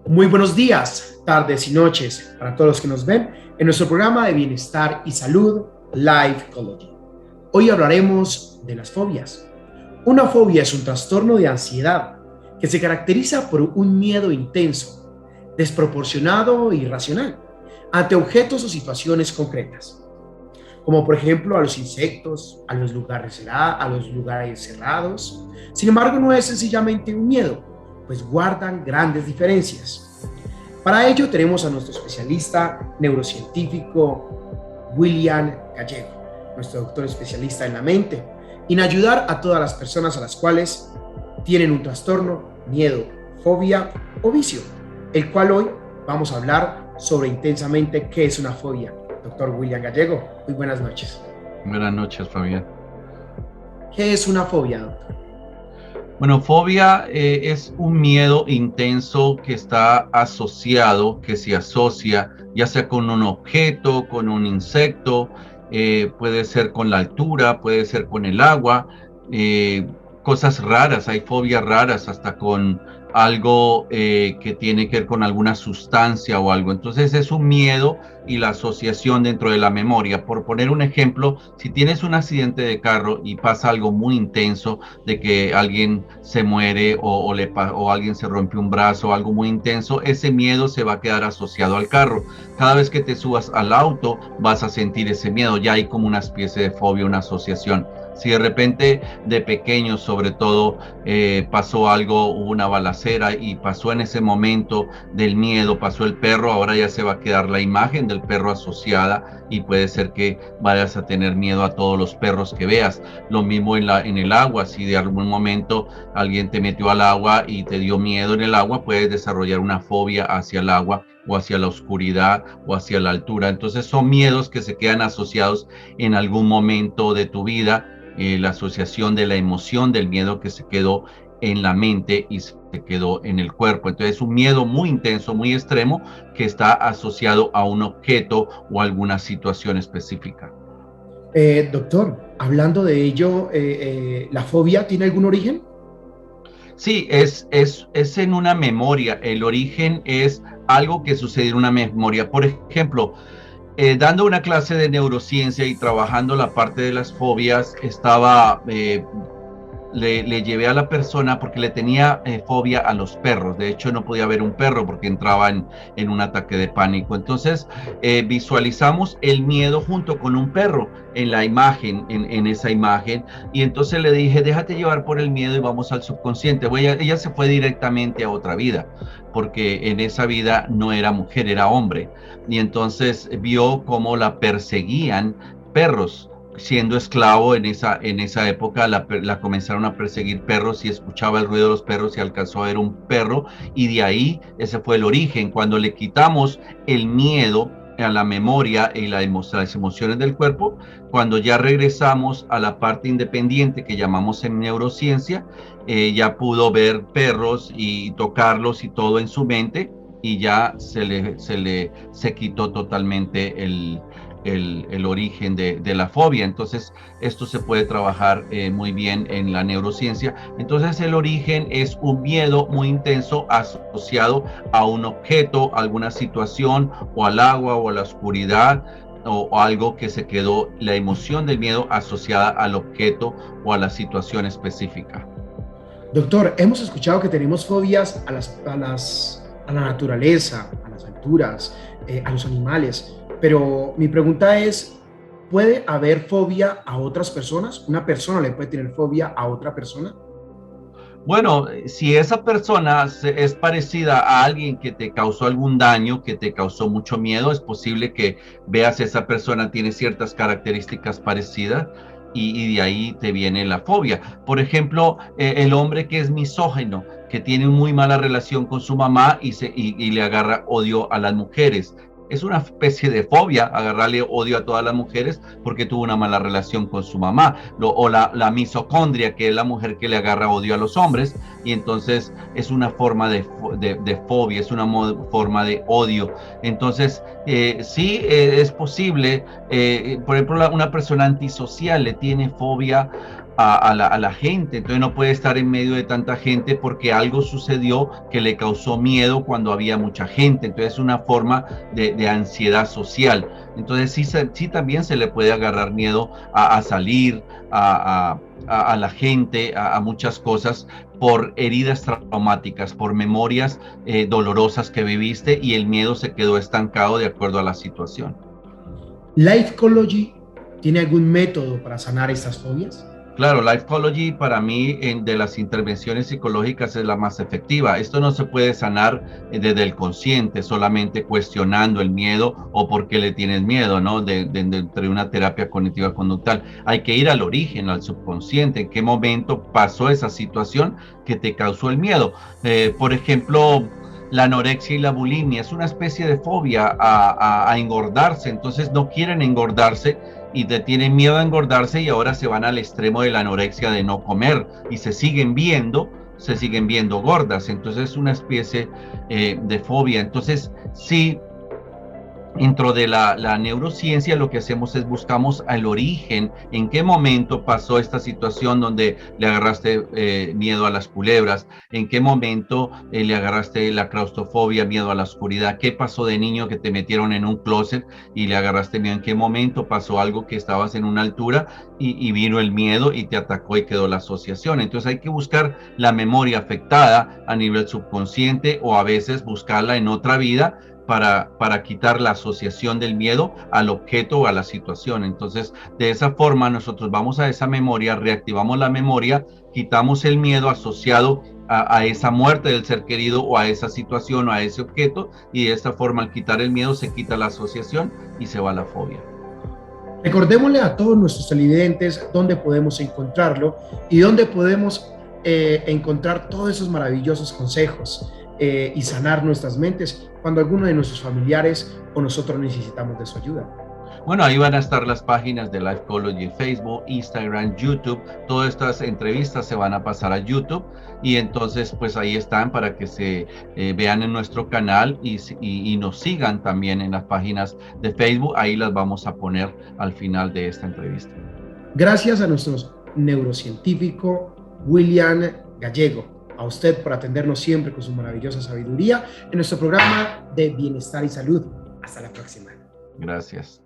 Muy buenos días, tardes y noches para todos los que nos ven en nuestro programa de bienestar y salud, Life Ecology. Hoy hablaremos de las fobias. Una fobia es un trastorno de ansiedad que se caracteriza por un miedo intenso, desproporcionado e irracional ante objetos o situaciones concretas, como por ejemplo a los insectos, a los lugares cerrados. Sin embargo, no es sencillamente un miedo, pues guardan grandes diferencias. Para ello tenemos a nuestro especialista neurocientífico William Gallego, nuestro doctor especialista en la mente, y en ayudar a todas las personas a las cuales tienen un trastorno, miedo, fobia o vicio, el cual hoy vamos a hablar sobre intensamente qué es una fobia. Doctor William Gallego, muy buenas noches. Buenas noches, Fabián. ¿Qué es una fobia, doctor? Bueno, fobia es un miedo intenso que está asociado, que se asocia ya sea con un objeto, con un insecto, puede ser con la altura, puede ser con el agua, eh, cosas raras, hay fobias raras hasta con algo que tiene que ver con alguna sustancia o algo. Entonces es un miedo y la asociación dentro de la memoria. Por poner un ejemplo, si tienes un accidente de carro y pasa algo muy intenso, de que alguien se muere o alguien se rompe un brazo, algo muy intenso, ese miedo se va a quedar asociado al carro. Cada vez que te subas al auto vas a sentir ese miedo, ya hay como una especie de fobia, una asociación. Si de repente de pequeño sobre todo pasó algo, hubo una balacera y pasó en ese momento del miedo, pasó el perro, ahora ya se va a quedar la imagen del perro asociada y puede ser que vayas a tener miedo a todos los perros que veas. Lo mismo en el agua, si de algún momento alguien te metió al agua y te dio miedo en el agua, puedes desarrollar una fobia hacia el agua o hacia la oscuridad o hacia la altura. Entonces son miedos que se quedan asociados en algún momento de tu vida, la asociación de la emoción del miedo que se quedó en la mente y se quedó en el cuerpo. Entonces es un miedo muy intenso, muy extremo, que está asociado a un objeto o a alguna situación específica. Doctor, hablando de ello, ¿la fobia tiene algún origen? Sí, es en una memoria. El origen es algo que sucede en una memoria. Por ejemplo, dando una clase de neurociencia y trabajando la parte de las fobias, le llevé a la persona porque le tenía fobia a los perros. De hecho, no podía ver un perro porque entraba en un ataque de pánico. Entonces, visualizamos el miedo junto con un perro en la imagen, en esa imagen. Y entonces le dije, déjate llevar por el miedo y vamos al subconsciente. Bueno, ella se fue directamente a otra vida, porque en esa vida no era mujer, era hombre. Y entonces vio cómo la perseguían perros. Siendo esclavo en esa época, la comenzaron a perseguir perros y escuchaba el ruido de los perros y alcanzó a ver un perro, y de ahí ese fue el origen. Cuando le quitamos el miedo a la memoria y las emociones del cuerpo, cuando ya regresamos a la parte independiente que llamamos en neurociencia, ya pudo ver perros y tocarlos y todo en su mente, y ya se quitó totalmente el origen de la fobia. Entonces, esto se puede trabajar muy bien en la neurociencia. Entonces, el origen es un miedo muy intenso asociado a un objeto, a alguna situación, o al agua, o a la oscuridad, o algo que se quedó, la emoción del miedo asociada al objeto o a la situación específica. Doctor, hemos escuchado que tenemos fobias a la naturaleza, a las alturas, a los animales, pero mi pregunta es, ¿puede haber fobia a otras personas? ¿Una persona le puede tener fobia a otra persona? Bueno, si esa persona es parecida a alguien que te causó algún daño, que te causó mucho miedo, es posible que veas esa persona tiene ciertas características parecidas, y de ahí te viene la fobia. Por ejemplo, el hombre que es misógino, que tiene muy mala relación con su mamá y le agarra odio a las mujeres. Es una especie de fobia agarrarle odio a todas las mujeres porque tuvo una mala relación con su mamá. O la misocondria, que es la mujer que le agarra odio a los hombres, y entonces es una forma de fobia, es una forma de odio. Entonces, sí, es posible. Por ejemplo, una persona antisocial le tiene fobia a la gente, entonces no puede estar en medio de tanta gente porque algo sucedió que le causó miedo cuando había mucha gente, entonces es una forma de ansiedad social. Entonces sí también se le puede agarrar miedo a salir, a la gente, a muchas cosas por heridas traumáticas, por memorias dolorosas que viviste y el miedo se quedó estancado de acuerdo a la situación. ¿Lifecology tiene algún método para sanar estas fobias? Claro, Lifecology para mí de las intervenciones psicológicas es la más efectiva. Esto no se puede sanar desde el consciente, solamente cuestionando el miedo o por qué le tienes miedo, ¿no? Entre una terapia cognitiva conductual. Hay que ir al origen, al subconsciente, en qué momento pasó esa situación que te causó el miedo. Por ejemplo, la anorexia y la bulimia es una especie de fobia a engordarse, entonces no quieren engordarse y te tienen miedo a engordarse y ahora se van al extremo de la anorexia de no comer y se siguen viendo gordas, entonces es una especie de fobia. Entonces sí, dentro de la neurociencia lo que hacemos es buscamos el origen, en qué momento pasó esta situación donde le agarraste miedo a las culebras, en qué momento le agarraste la claustrofobia, miedo a la oscuridad, qué pasó de niño que te metieron en un closet y le agarraste miedo, en qué momento pasó algo que estabas en una altura y vino el miedo y te atacó y quedó la asociación. Entonces hay que buscar la memoria afectada a nivel subconsciente o a veces buscarla en otra vida para quitar la asociación del miedo al objeto o a la situación. Entonces, de esa forma, nosotros vamos a esa memoria, reactivamos la memoria, quitamos el miedo asociado a esa muerte del ser querido o a esa situación o a ese objeto, y de esta forma, al quitar el miedo, se quita la asociación y se va la fobia. Recordémosle a todos nuestros televidentes dónde podemos encontrarlo y dónde podemos encontrar todos esos maravillosos consejos y sanar nuestras mentes cuando alguno de nuestros familiares o nosotros necesitamos de su ayuda. Bueno, ahí van a estar las páginas de Lifecology en Facebook, Instagram, YouTube. Todas estas entrevistas se van a pasar a YouTube y entonces pues ahí están para que se vean en nuestro canal y nos sigan también en las páginas de Facebook. Ahí las vamos a poner al final de esta entrevista. Gracias a nuestro neurocientífico William Gallego. A usted por atendernos siempre con su maravillosa sabiduría en nuestro programa de Bienestar y Salud. Hasta la próxima. Gracias.